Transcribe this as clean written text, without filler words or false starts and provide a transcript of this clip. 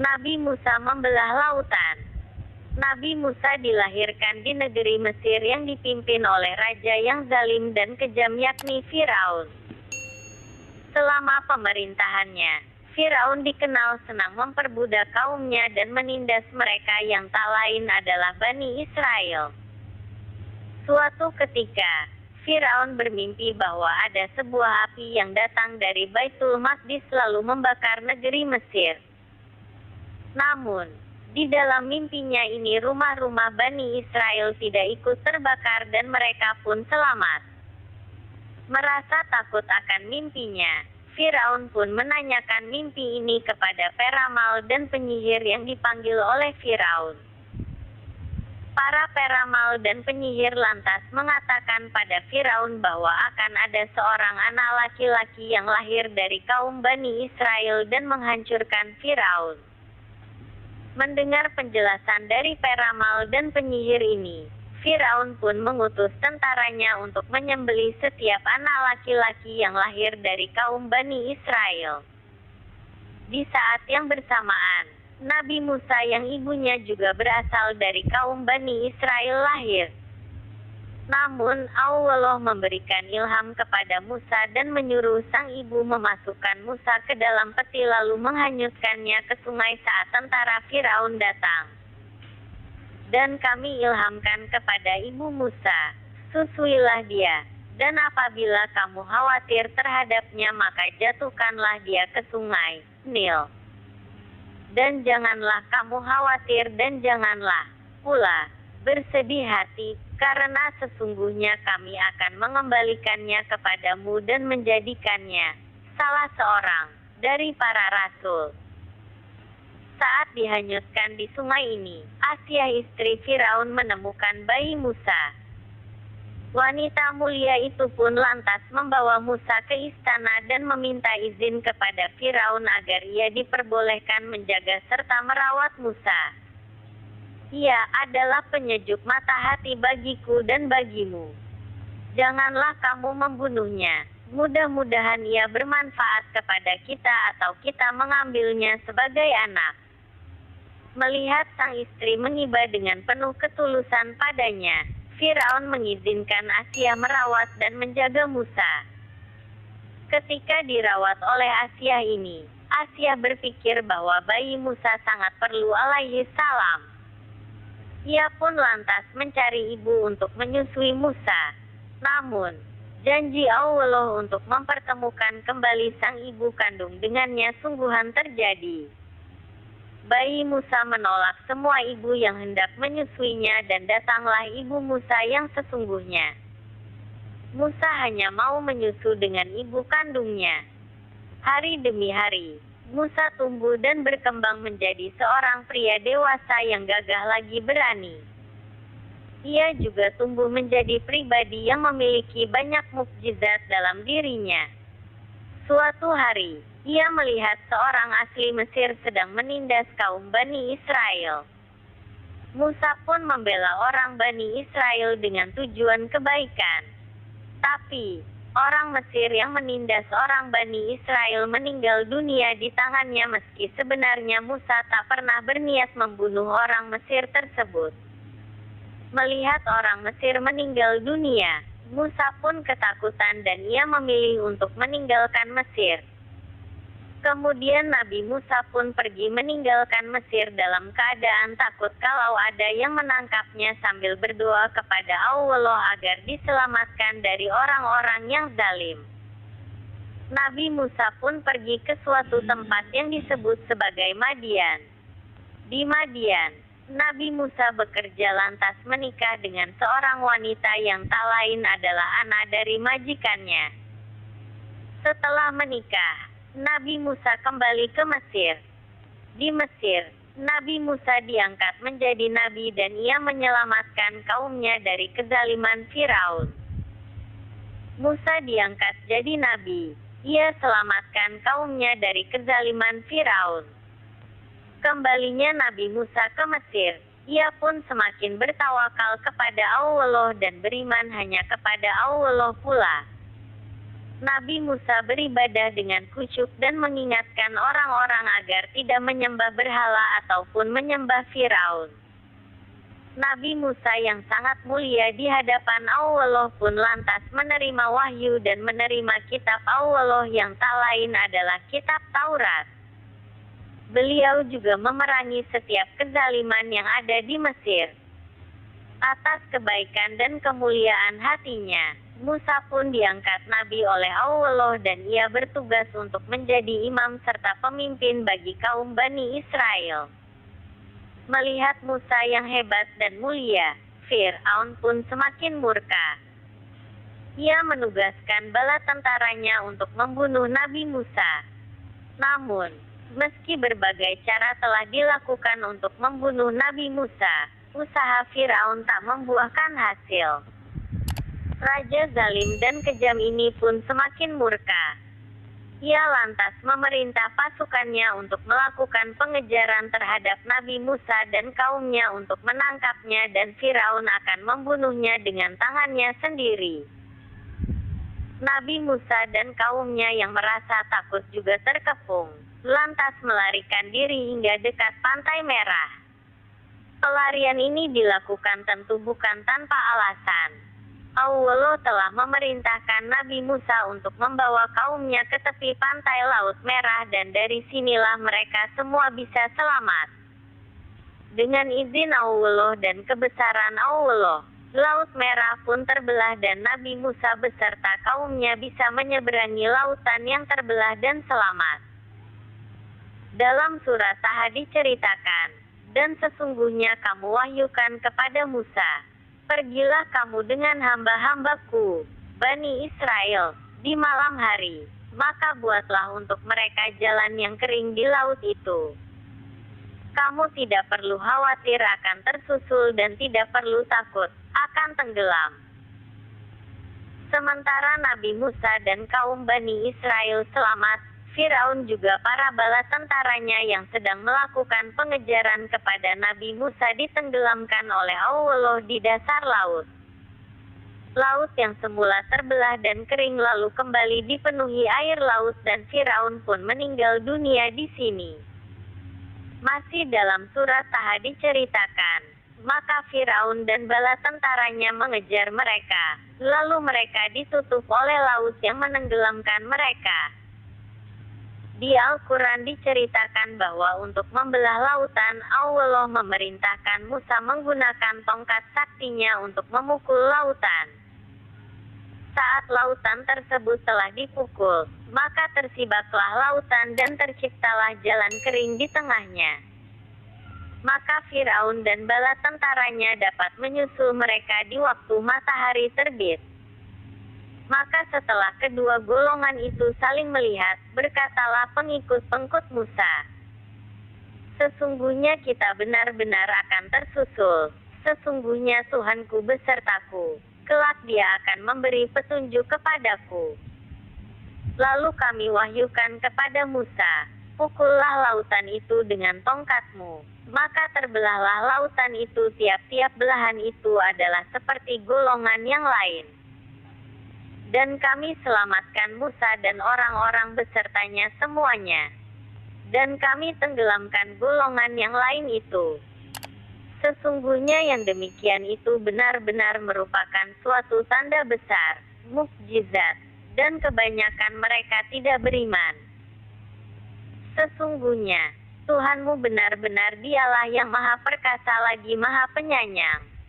Nabi Musa membelah lautan. Nabi Musa dilahirkan di negeri Mesir yang dipimpin oleh raja yang zalim dan kejam yakni Firaun. Selama pemerintahannya, Firaun dikenal senang memperbudak kaumnya dan menindas mereka yang tak lain adalah Bani Israel. Suatu ketika, Firaun bermimpi bahwa ada sebuah api yang datang dari Baitul Maqdis lalu membakar negeri Mesir. Namun, di dalam mimpinya ini rumah-rumah Bani Israel tidak ikut terbakar dan mereka pun selamat. Merasa takut akan mimpinya, Firaun pun menanyakan mimpi ini kepada peramal dan penyihir yang dipanggil oleh Firaun. Para peramal dan penyihir lantas mengatakan pada Firaun bahwa akan ada seorang anak laki-laki yang lahir dari kaum Bani Israel dan menghancurkan Firaun. Mendengar penjelasan dari peramal dan penyihir ini, Firaun pun mengutus tentaranya untuk menyembelih setiap anak laki-laki yang lahir dari kaum Bani Israel. Di saat yang bersamaan, Nabi Musa yang ibunya juga berasal dari kaum Bani Israel lahir. Namun Allah memberikan ilham kepada Musa dan menyuruh sang ibu memasukkan Musa ke dalam peti lalu menghanyutkannya ke sungai saat tentara Firaun datang. Dan kami ilhamkan kepada ibu Musa, susuilah dia, dan apabila kamu khawatir terhadapnya maka jatuhkanlah dia ke sungai Nil. Dan janganlah kamu khawatir dan janganlah pula bersedih hati, karena sesungguhnya kami akan mengembalikannya kepadamu dan menjadikannya salah seorang dari para rasul. Saat dihanyutkan di sungai ini, Asyah istri Firaun menemukan bayi Musa. Wanita mulia itu pun lantas membawa Musa ke istana dan meminta izin kepada Firaun agar ia diperbolehkan menjaga serta merawat Musa. Ia adalah penyejuk mata hati bagiku dan bagimu. Janganlah kamu membunuhnya. Mudah-mudahan ia bermanfaat kepada kita atau kita mengambilnya sebagai anak. Melihat sang istri mengiba dengan penuh ketulusan padanya, Firaun mengizinkan Asyah merawat dan menjaga Musa. Ketika dirawat oleh Asyah ini, Asyah berpikir bahwa bayi Musa sangat perlu alaihi salam. Ia pun lantas mencari ibu untuk menyusui Musa. Namun, janji Allah untuk mempertemukan kembali sang ibu kandung dengannya sungguhan terjadi. Bayi Musa menolak semua ibu yang hendak menyusuinya dan datanglah ibu Musa yang sesungguhnya. Musa hanya mau menyusu dengan ibu kandungnya. Hari demi hari, Musa tumbuh dan berkembang menjadi seorang pria dewasa yang gagah lagi berani. Ia juga tumbuh menjadi pribadi yang memiliki banyak mukjizat dalam dirinya. Suatu hari, ia melihat seorang asli Mesir sedang menindas kaum Bani Israel. Musa pun membela orang Bani Israel dengan tujuan kebaikan. Tapi, orang Mesir yang menindas orang Bani Israel meninggal dunia di tangannya meski sebenarnya Musa tak pernah berniat membunuh orang Mesir tersebut. Melihat orang Mesir meninggal dunia, Musa pun ketakutan dan ia memilih untuk meninggalkan Mesir. Kemudian Nabi Musa pun pergi meninggalkan Mesir dalam keadaan takut kalau ada yang menangkapnya sambil berdoa kepada Allah agar diselamatkan dari orang-orang yang zalim. Nabi Musa pun pergi ke suatu tempat yang disebut sebagai Madian. Di Madian, Nabi Musa bekerja lantas menikah dengan seorang wanita yang tak lain adalah anak dari majikannya. Setelah menikah, Nabi Musa kembali ke Mesir. Di Mesir, Nabi Musa diangkat menjadi nabi dan ia menyelamatkan kaumnya dari kezaliman Firaun. Musa diangkat jadi nabi, ia selamatkan kaumnya dari kezaliman Firaun. Kembalinya Nabi Musa ke Mesir, ia pun semakin bertawakal kepada Allah dan beriman hanya kepada Allah pula. Nabi Musa beribadah dengan khusyuk dan mengingatkan orang-orang agar tidak menyembah berhala ataupun menyembah Firaun. Nabi Musa yang sangat mulia di hadapan Allah pun lantas menerima wahyu dan menerima kitab Allah yang tak lain adalah kitab Taurat. Beliau juga memerangi setiap kezaliman yang ada di Mesir. Atas kebaikan dan kemuliaan hatinya, Musa pun diangkat nabi oleh Allah dan ia bertugas untuk menjadi imam serta pemimpin bagi kaum Bani Israel. Melihat Musa yang hebat dan mulia, Fir'aun pun semakin murka. Ia menugaskan bala tentaranya untuk membunuh Nabi Musa. Namun, meski berbagai cara telah dilakukan untuk membunuh Nabi Musa, usaha Fir'aun tak membuahkan hasil. Raja zalim dan kejam ini pun semakin murka. Ia lantas memerintah pasukannya untuk melakukan pengejaran terhadap Nabi Musa dan kaumnya untuk menangkapnya dan Firaun akan membunuhnya dengan tangannya sendiri. Nabi Musa dan kaumnya yang merasa takut juga terkepung, lantas melarikan diri hingga dekat Pantai Merah. Pelarian ini dilakukan tentu bukan tanpa alasan. Allah telah memerintahkan Nabi Musa untuk membawa kaumnya ke tepi pantai Laut Merah dan dari sinilah mereka semua bisa selamat. Dengan izin Allah dan kebesaran Allah, Laut Merah pun terbelah dan Nabi Musa beserta kaumnya bisa menyeberangi lautan yang terbelah dan selamat. Dalam surat Taha diceritakan, dan sesungguhnya kamu wahyukan kepada Musa, pergilah kamu dengan hamba-hambaku, Bani Israel, di malam hari, maka buatlah untuk mereka jalan yang kering di laut itu. Kamu tidak perlu khawatir akan tersusul dan tidak perlu takut akan tenggelam. Sementara Nabi Musa dan kaum Bani Israel selamat, Firaun juga para bala tentaranya yang sedang melakukan pengejaran kepada Nabi Musa ditenggelamkan oleh Allah di dasar laut. Laut yang semula terbelah dan kering lalu kembali dipenuhi air laut dan Firaun pun meninggal dunia di sini. Masih dalam surat Taha diceritakan, maka Firaun dan bala tentaranya mengejar mereka, lalu mereka ditutup oleh laut yang menenggelamkan mereka. Di Al-Quran diceritakan bahwa untuk membelah lautan, Allah memerintahkan Musa menggunakan tongkat saktinya untuk memukul lautan. Saat lautan tersebut telah dipukul, maka tersibaklah lautan dan terciptalah jalan kering di tengahnya. Maka Firaun dan bala tentaranya dapat menyusul mereka di waktu matahari terbit. Maka setelah kedua golongan itu saling melihat, berkatalah pengikut-pengikut Musa, sesungguhnya kita benar-benar akan tersusul. Sesungguhnya Tuhanku besertaku, kelak dia akan memberi petunjuk kepadaku. Lalu kami wahyukan kepada Musa, pukullah lautan itu dengan tongkatmu. Maka terbelahlah lautan itu, tiap-tiap belahan itu adalah seperti golongan yang lain. Dan kami selamatkan Musa dan orang-orang besertanya semuanya. Dan kami tenggelamkan golongan yang lain itu. Sesungguhnya yang demikian itu benar-benar merupakan suatu tanda besar, mukjizat, dan kebanyakan mereka tidak beriman. Sesungguhnya, Tuhanmu benar-benar dialah yang maha perkasa lagi maha penyayang.